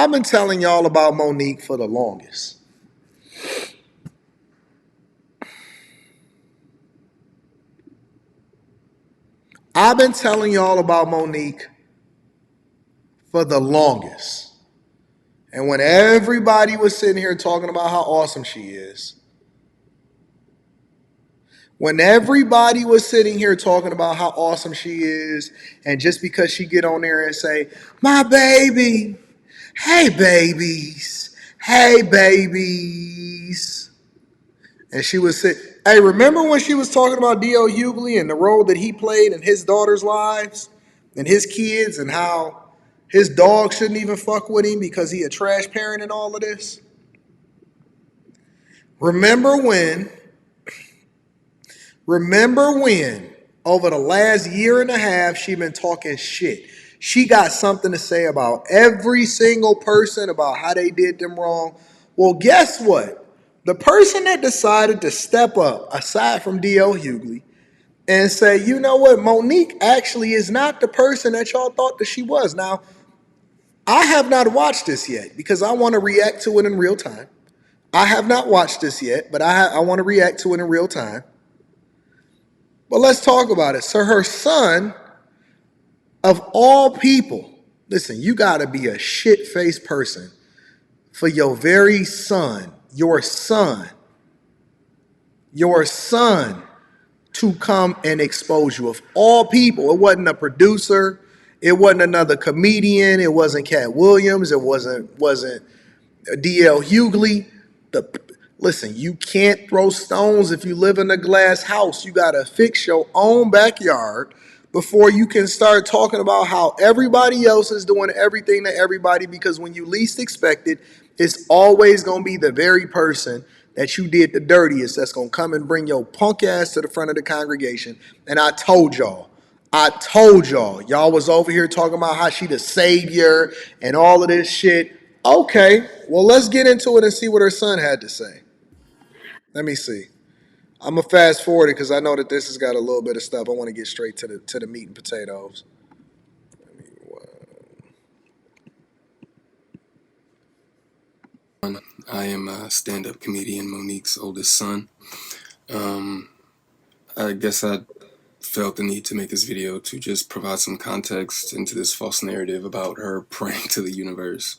I've been telling y'all about Monique for the longest. I've been telling y'all about Monique for the longest. And when everybody was sitting here talking about how awesome she is, when everybody was sitting here talking about how awesome she is, and just because she get on there and say, my baby, hey babies, hey babies, and she was say, hey, remember when she was talking about D.L. Hughley and the role that he played in his daughter's lives and his kids and how his dog shouldn't even fuck with him because he a trash parent and all of this? Remember when over the last year and a half she been talking shit? She got something to say about every single person about how they did them wrong. Well, guess what? The person that decided to step up, aside from D.L. Hughley, and say, you know what, Monique actually is not the person that y'all thought that she was. Now, I have not watched this yet because I want to react to it in real time. I have not watched this yet, but I want to react to it in real time. But let's talk about it. So her son, of all people, listen, you got to be a shit-faced person for your very son, your son, to come and expose you. Of all people, it wasn't a producer, it wasn't another comedian, it wasn't Cat Williams, it wasn't D.L. Hughley. Listen, you can't throw stones if you live in a glass house. You got to fix your own backyard before you can start talking about how everybody else is doing everything to everybody, because when you least expect it, it's always going to be the very person that you did the dirtiest that's going to come and bring your punk ass to the front of the congregation. And I told y'all, y'all was over here talking about how she the savior and all of this shit. Okay, well, let's get into it and see what her son had to say. Let me see. I'm gonna fast forward it because I know that this has got a little bit of stuff. I want to get straight to the meat and potatoes. I am a stand-up comedian, Monique's oldest son. I guess I felt the need to make this video to just provide some context into this false narrative about her praying to the universe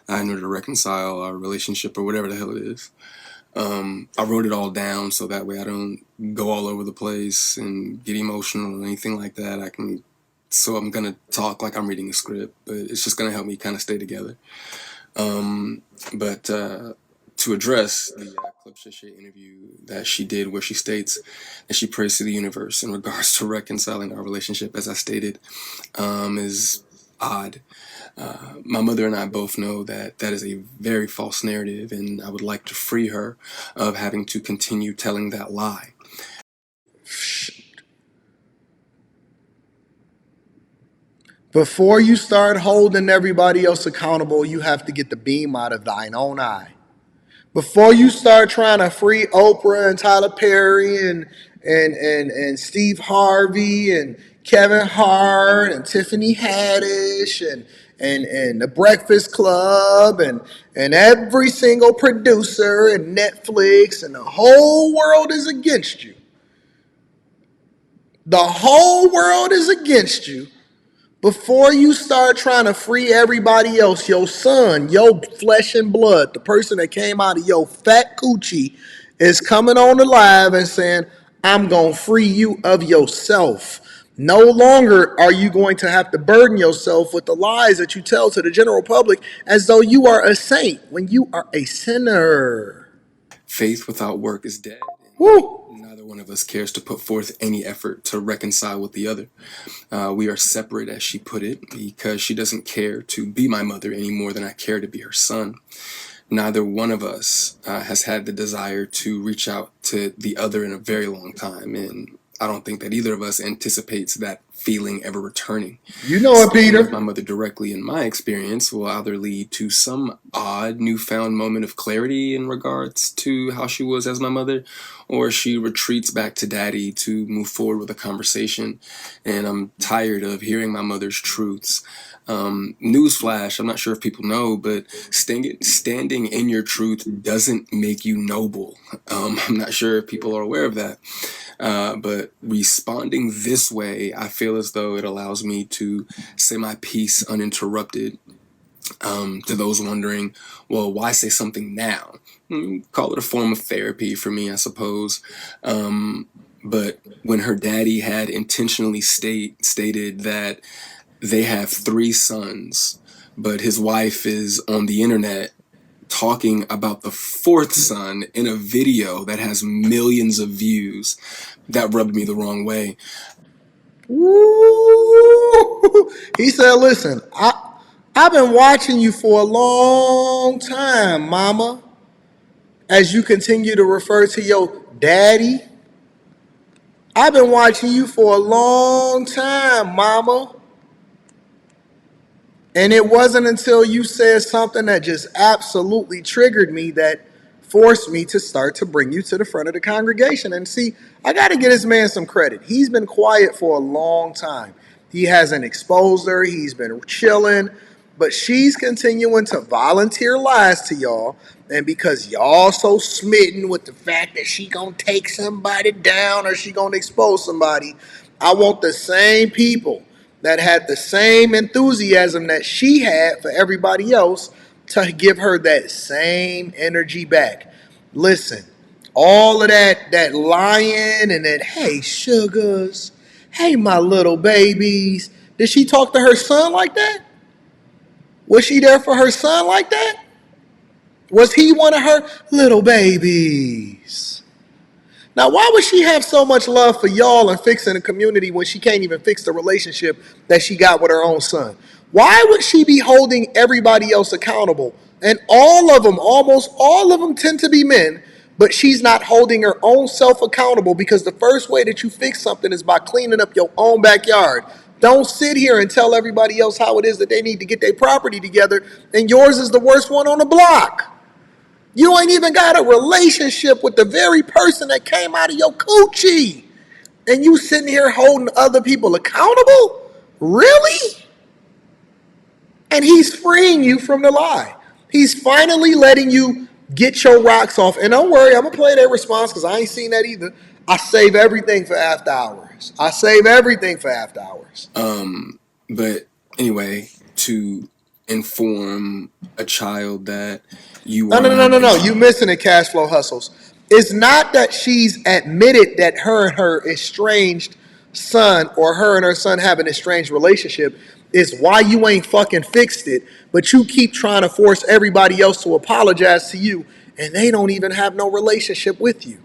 in order to reconcile our relationship or whatever the hell it is. I wrote it all down so that way I don't go all over the place and get emotional or anything like that. So I'm gonna talk like I'm reading a script, but it's just gonna help me kind of stay together. But to address the Club Shishay interview that she did, where she states that she prays to the universe in regards to reconciling our relationship, as I stated, is odd. My mother and I both know that that is a very false narrative, and I would like to free her of having to continue telling that lie. Before you start holding everybody else accountable, you have to get the beam out of thine own eye. Before you start trying to free Oprah and Tyler Perry and Steve Harvey and Kevin Hart and Tiffany Haddish and the Breakfast Club and every single producer and Netflix, and the whole world is against you. The whole world is against you. Before you start trying to free everybody else, your son, your flesh and blood, the person that came out of your fat coochie, is coming on the live and saying, I'm going to free you of yourself. No longer are you going to have to burden yourself with the lies that you tell to the general public as though you are a saint when you are a sinner. Faith without work is dead. Woo! Neither one of us cares to put forth any effort to reconcile with the other. We are separate, as she put it, because she doesn't care to be my mother any more than I care to be her son. Neither one of us has had the desire to reach out to the other in a very long time, and I don't think that either of us anticipates that feeling ever returning. You know it, Speaking with Peter. my mother directly in my experience will either lead to some odd newfound moment of clarity in regards to how she was as my mother, or she retreats back to daddy to move forward with a conversation. And I'm tired of hearing my mother's truths. Newsflash, I'm not sure if people know, but standing in your truth doesn't make you noble. I'm not sure if people are aware of that. But responding this way, I feel as though it allows me to say my piece uninterrupted. To those wondering, well, why say something now? Call it a form of therapy for me, I suppose. But when her daddy had intentionally stated that they have 3 sons, but his wife is on the internet talking about the 4th son in a video that has millions of views, that rubbed me the wrong way. Woo! He said, listen, I've been watching you for a long time, mama. As you continue to refer to your daddy, I've been watching you for a long time, mama. And it wasn't until you said something that just absolutely triggered me that forced me to start to bring you to the front of the congregation. And see, I got to get this man some credit. He's been quiet for a long time. He hasn't exposed her. He's been chilling. But she's continuing to volunteer lies to y'all. And because y'all so smitten with the fact that she gonna take somebody down or she gonna expose somebody, I want the same people that had the same enthusiasm that she had for everybody else to give her that same energy back. Listen, all of that lying and that, hey, sugars, hey, my little babies. Did she talk to her son like that? Was she there for her son like that? Was he one of her little babies? Now, why would she have so much love for y'all and fixing the community when she can't even fix the relationship that she got with her own son? Why would she be holding everybody else accountable? And all of them, almost all of them, tend to be men, but she's not holding her own self accountable because the first way that you fix something is by cleaning up your own backyard. Don't sit here and tell everybody else how it is that they need to get their property together, and yours is the worst one on the block. You ain't even got a relationship with the very person that came out of your coochie. And you sitting here holding other people accountable? Really? And he's freeing you from the lie. He's finally letting you get your rocks off. And don't worry, I'm going to play that response because I ain't seen that either. I save everything for after hours. I save everything for after hours. But anyway, to inform a child that you No, are no, no, not no, no. You missing it, cash flow hustles. It's not that she's admitted that her and her estranged son or her and her son have an estranged relationship. It's why you ain't fucking fixed it, but you keep trying to force everybody else to apologize to you, and they don't even have no relationship with you.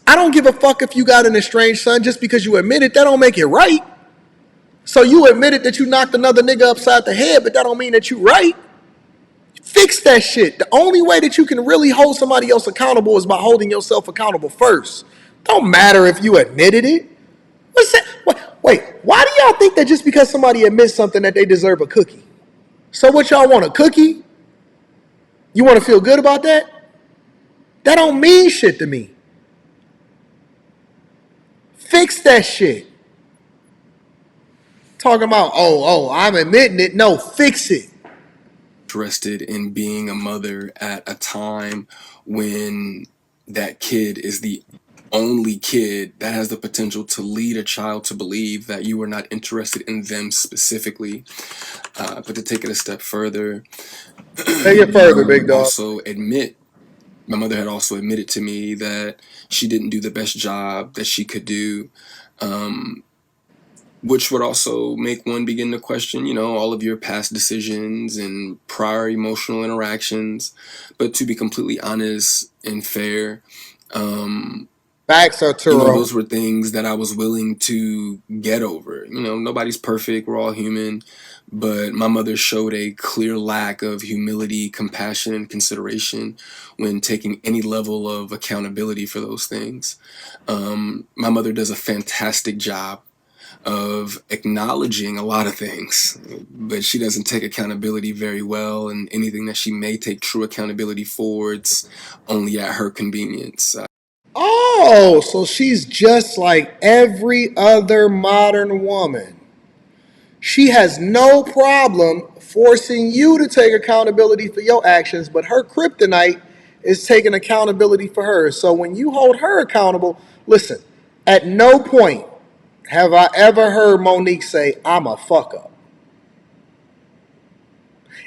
I don't give a fuck if you got an estranged son just because you admit it. That don't make it right. So you admitted that you knocked another nigga upside the head, but that don't mean that you right. Fix that shit. The only way that you can really hold somebody else accountable is by holding yourself accountable first. Don't matter if you admitted it. What's that? Wait, why do y'all think that just because somebody admits something that they deserve a cookie? So what y'all want, a cookie? You want to feel good about that? That don't mean shit to me. Fix that shit. Talking about, I'm admitting it. No, fix it. interested in being a mother at a time when that kid is the only kid that has the potential to lead a child to believe that you are not interested in them specifically. But to take it a step further, Take it further, you big dog. also admit, my mother had also admitted to me that she didn't do the best job that she could do, which would also make one begin to question, all of your past decisions and prior emotional interactions. But to be completely honest and fair, Facts, Arturo. those were things that I was willing to get over. Nobody's perfect. We're all human. But my mother showed a clear lack of humility, compassion, and consideration when taking any level of accountability for those things. My mother does a fantastic job of acknowledging a lot of things, but she doesn't take accountability very well, and anything that she may take true accountability for, it's only at her convenience. Oh, so she's just like every other modern woman. She has no problem forcing you to take accountability for your actions, but her kryptonite is taking accountability for hers. So when you hold her accountable, listen, at no point have I ever heard Monique say, I'm a fuck up.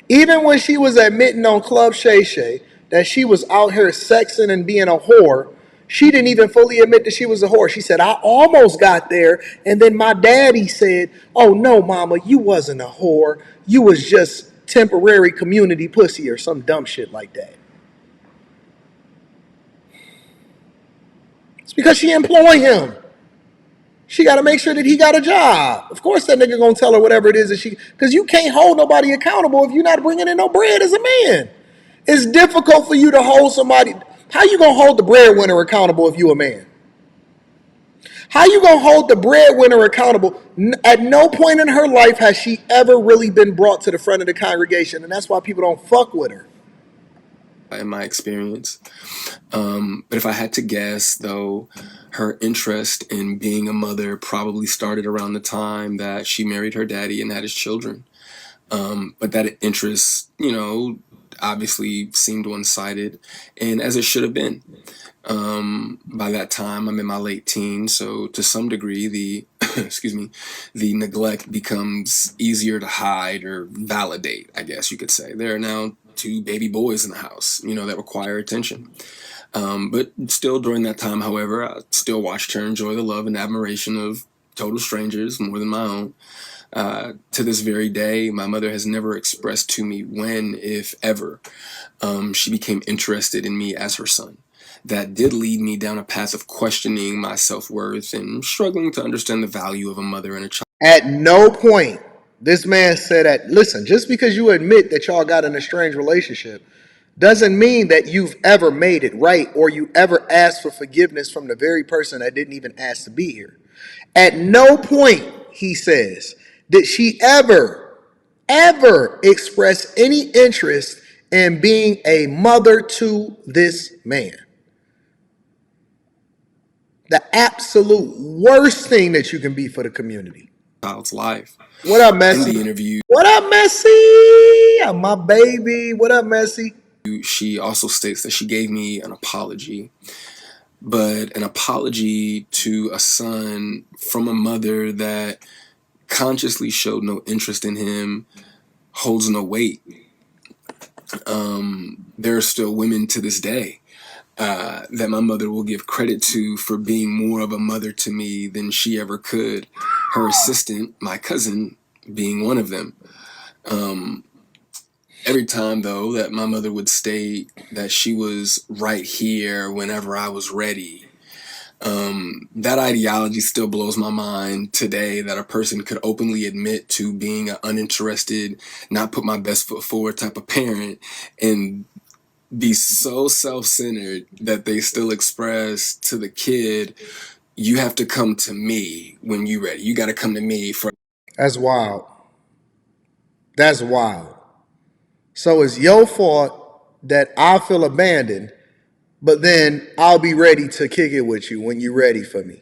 Even when she was admitting on Club Shay Shay that she was out here sexing and being a whore, she didn't even fully admit that she was a whore. She said, I almost got there, and then my daddy said, oh no, mama, you wasn't a whore. You was just temporary community pussy or some dumb shit like that. It's because she employed him. She got to make sure that he got a job. Of course, that nigga gonna tell her whatever it is that she, because you can't hold nobody accountable if you're not bringing in no bread as a man. It's difficult for you to hold somebody. How you gonna hold the breadwinner accountable if you a man? How you gonna hold the breadwinner accountable? At no point in her life has she ever really been brought to the front of the congregation, and that's why people don't fuck with her. In my experience. But if I had to guess, though, her interest in being a mother probably started around the time that she married her daddy and had his children. But that interest, obviously seemed one-sided, and as it should have been. By that time, I'm in my late teens, so to some degree, the excuse me, the neglect becomes easier to hide or validate, I guess you could say. There are now two baby boys in the house, that require attention. But still, during that time, however, I still watched her enjoy the love and admiration of total strangers more than my own. To this very day, my mother has never expressed to me when, if ever, she became interested in me as her son. That did lead me down a path of questioning my self-worth and struggling to understand the value of a mother and a child. At no point, this man said that, listen, just because you admit that y'all got in a strange relationship doesn't mean that you've ever made it right or you ever asked for forgiveness from the very person that didn't even ask to be here. At no point, he says, did she ever express any interest in being a mother to this man. The absolute worst thing that you can be for the community. Child's life. What up, In Messi? the interview, What up, Messi? My baby. What up, Messi? she also states that she gave me an apology, but an apology to a son from a mother that consciously showed no interest in him holds no weight. There are still women to this day that my mother will give credit to for being more of a mother to me than she ever could. Her assistant, my cousin, being one of them. Every time, though, that my mother would state that she was right here whenever I was ready, that ideology still blows my mind today, that a person could openly admit to being an uninterested, not put my best foot forward type of parent and be so self-centered that they still express to the kid, you have to come to me when you're ready. You got to come to me for. That's wild. That's wild. So it's your fault that I feel abandoned, but then I'll be ready to kick it with you when you're ready for me.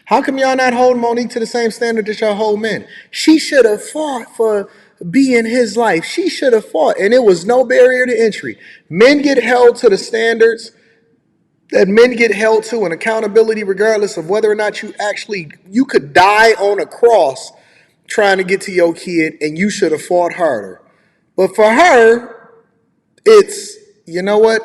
How come y'all not hold Monique to the same standard that y'all hold men? She should have fought for being his life. She should have fought, and it was no barrier to entry. Men get held to the standards that men get held to, and accountability regardless of whether or not you could die on a cross trying to get to your kid, and you should have fought harder. But for her, it's, you know what?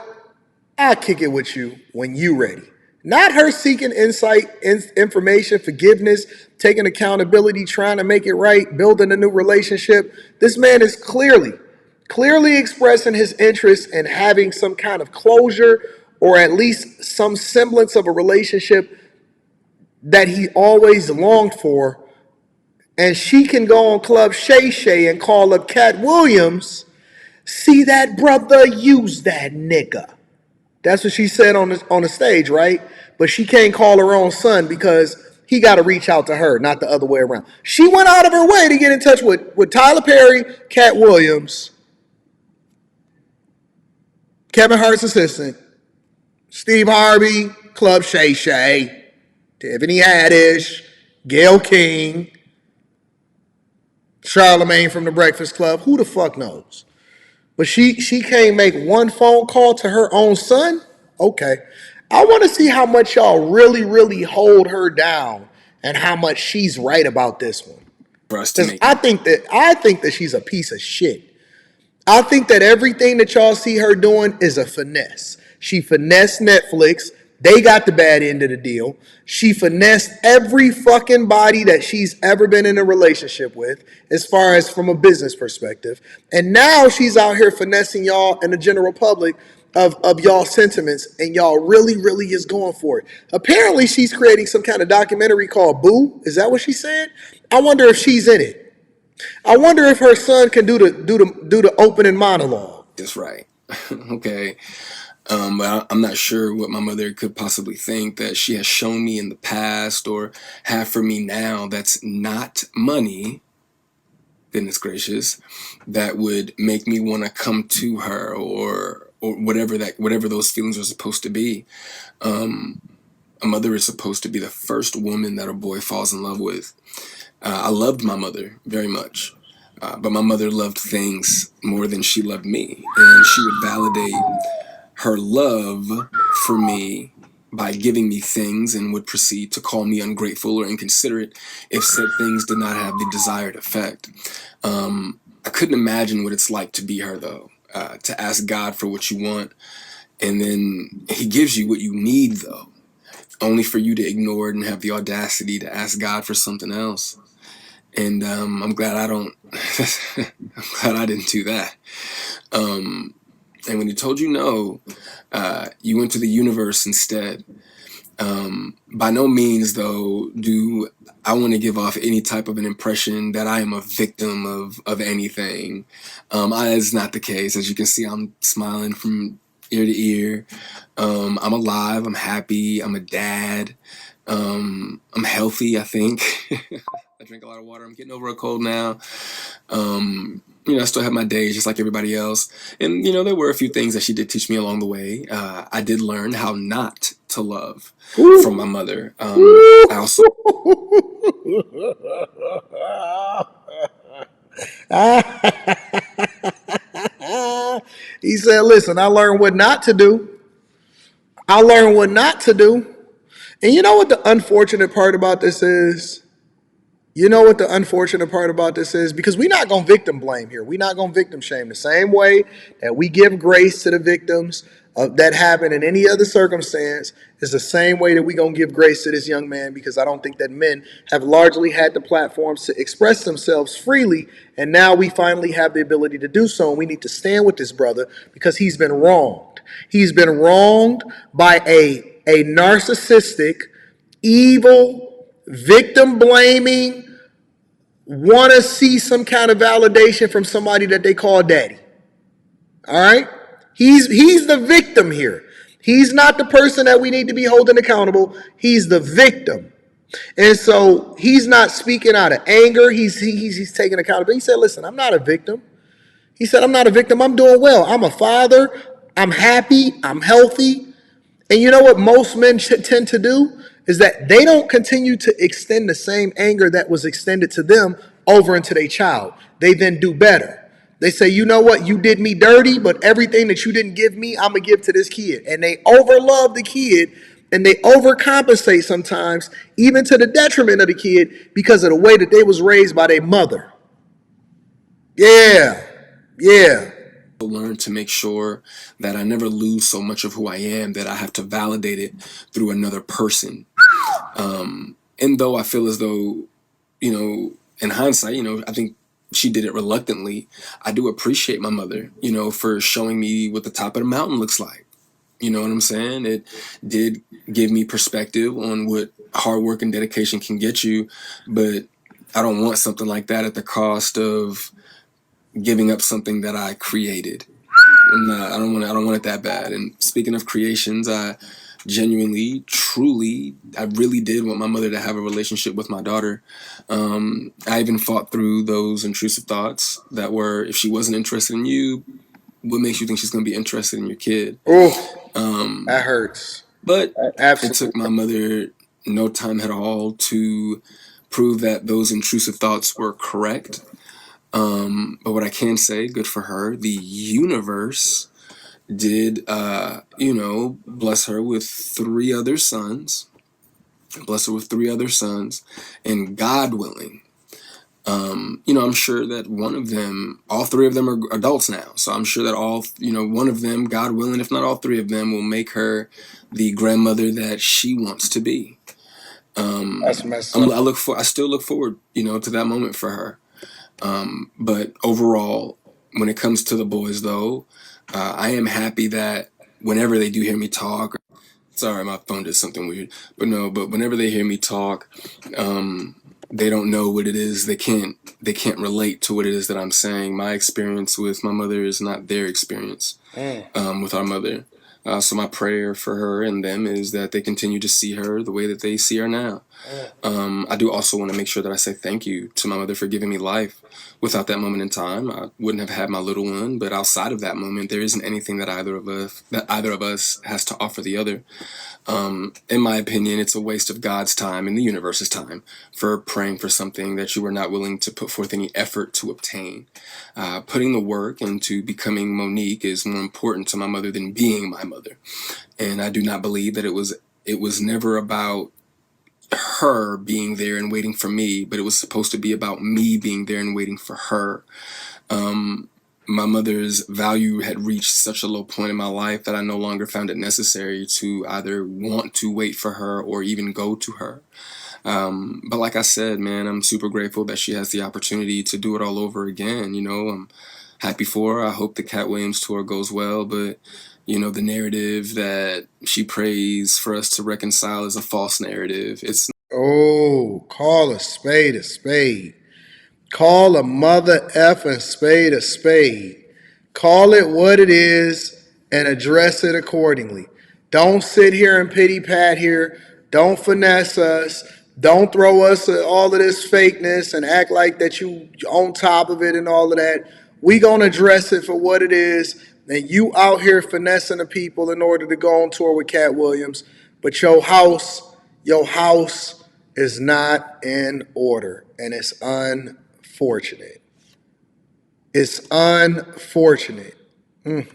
I'll kick it with you when you ready. Not her seeking insight, information, forgiveness, taking accountability, trying to make it right, building a new relationship. This man is clearly expressing his interest in having some kind of closure or at least some semblance of a relationship that he always longed for. And she can go on Club Shay Shay and call up Cat Williams. See that brother? Use that nigga. That's what she said on the stage, right? but she can't call her own son because he got to reach out to her, not the other way around. She went out of her way to get in touch with Tyler Perry, Cat Williams, Kevin Hart's assistant, Steve Harvey, Club Shay Shay, Tiffany Haddish, Gayle King, Charlemagne from the Breakfast Club. Who the fuck knows? But she can't make one phone call to her own son? Okay. I want to see how much y'all really, really hold her down and how much she's right about this one. For us to Because make I think that she's a piece of shit. I think that everything that y'all see her doing is a finesse. She finessed Netflix. They got the bad end of the deal. She finessed every fucking body that she's ever been in a relationship with, as far as from a business perspective. And now she's out here finessing y'all and the general public of y'all sentiments, and y'all really, really is going for it. Apparently, she's creating some kind of documentary called Boo. Is that what she said? I wonder if she's in it. I wonder if her son can do the opening monologue. this right. Okay. But I'm not sure what my mother could possibly think that she has shown me in the past or have for me now that's not money, goodness gracious, that would make me want to come to her or whatever those feelings are supposed to be. A mother is supposed to be the first woman that a boy falls in love with. I loved my mother very much. But my mother loved things more than she loved me. And she would validate her love for me by giving me things and would proceed to call me ungrateful or inconsiderate if said things did not have the desired effect. I couldn't imagine what it's like to be her, though, to ask God for what you want, and then he gives you what you need, though, only for you to ignore it and have the audacity to ask God for something else. And I'm glad I don't. I'm glad I didn't do that. And when he told you no, you went to the universe instead. By no means, though, do I want to give off any type of an impression that I am a victim of anything. It's not the case. As you can see, I'm smiling from ear to ear. I'm alive. I'm happy. I'm a dad. I'm healthy, I think. I drink a lot of water. I'm getting over a cold now. I still have my days just like everybody else. And, there were a few things that she did teach me along the way. I did learn how not to love from my mother. I also... He said, listen, I learned what not to do. I learned what not to do. And you know what the unfortunate part about this is? You know what the unfortunate part about this is? Because we're not going to victim blame here. We're not going to victim shame. The same way that we give grace to the victims that happen in any other circumstance is the same way that we're going to give grace to this young man, because I don't think that men have largely had the platforms to express themselves freely, and now we finally have the ability to do so, and we need to stand with this brother because he's been wronged. He's been wronged by a narcissistic, evil, victim-blaming, want to see some kind of validation from somebody that they call daddy. All right? He's the victim here. He's not the person that we need to be holding accountable. He's the victim. And so he's not speaking out of anger. He's taking accountability. He said, listen, I'm not a victim. He said, I'm not a victim. I'm doing well. I'm a father. I'm happy. I'm healthy. And you know what most men tend to do is that they don't continue to extend the same anger that was extended to them over into their child. They then do better. They say, you know what, you did me dirty, but everything that you didn't give me, I'm going to give to this kid. And they overlove the kid, and they overcompensate sometimes, even to the detriment of the kid, because of the way that they was raised by their mother. Yeah. Learn to make sure that I never lose so much of who I am that I have to validate it through another person. And though I feel as though, in hindsight, I think she did it reluctantly, I do appreciate my mother, for showing me what the top of the mountain looks like. You know what I'm saying? It did give me perspective on what hard work and dedication can get you, but I don't want something like that at the cost of giving up something that I created. I don't want it that bad. And speaking of creations, I genuinely, truly, I really did want my mother to have a relationship with my daughter. I even fought through those intrusive thoughts that were, if she wasn't interested in you, what makes you think she's going to be interested in your kid? Oh, that Um, hurts. but it took Absolutely. my mother no time at all to prove that those intrusive thoughts were correct. But what I can say, good for her, the universe did, bless her with three other sons. Bless her with three other sons, and God willing, I'm sure that one of them, all three of them are adults now. So I'm sure that one of them, God willing, if not all three of them, will make her the grandmother that she wants to be. That's messed up. I still look forward, to that moment for her. But overall, when it comes to the boys, though, I am happy that whenever they do hear me talk, sorry, my phone did something weird, but whenever they hear me talk, they don't know what it is. They can't relate to what it is that I'm saying. My experience with my mother is not their experience with our mother. So my prayer for her and them is that they continue to see her the way that they see her now. I do also want to make sure that I say thank you to my mother for giving me life. Without that moment in time, I wouldn't have had my little one. But outside of that moment, there isn't anything that either of us has to offer the other. In my opinion, it's a waste of God's time and the universe's time for praying for something that you were not willing to put forth any effort to obtain. Putting the work into becoming Monique is more important to my mother than being my mother. And I do not believe that it was never about her being there and waiting for me, but it was supposed to be about me being there and waiting for her. My mother's value had reached such a low point in my life that I no longer found it necessary to either want to wait for her or even go to her. But like I said, man, I'm super grateful that she has the opportunity to do it all over again. I'm happy for her. I hope the Cat Williams tour goes well, but the narrative that she prays for us to reconcile is a false narrative. It's Oh, call a spade a spade. Call a mother effing spade a spade. Call it what it is and address it accordingly. Don't sit here and pity pat here. Don't finesse us. Don't throw us all of this fakeness and act like that you on top of it and all of that. We gonna address it for what it is. And you out here finessing the people in order to go on tour with Cat Williams, but your house is not in order, and it's unfortunate. It's unfortunate. Let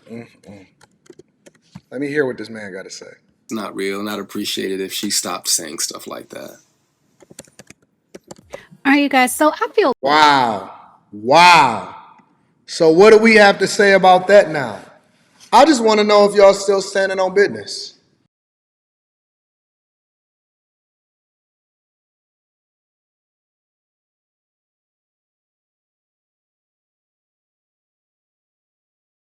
me hear what this man got to say. not real, and I'd appreciate it if she stopped saying stuff like that. All right, you guys. So I feel Wow. Wow. So what do we have to say about that now? I just want to know if y'all still standing on business.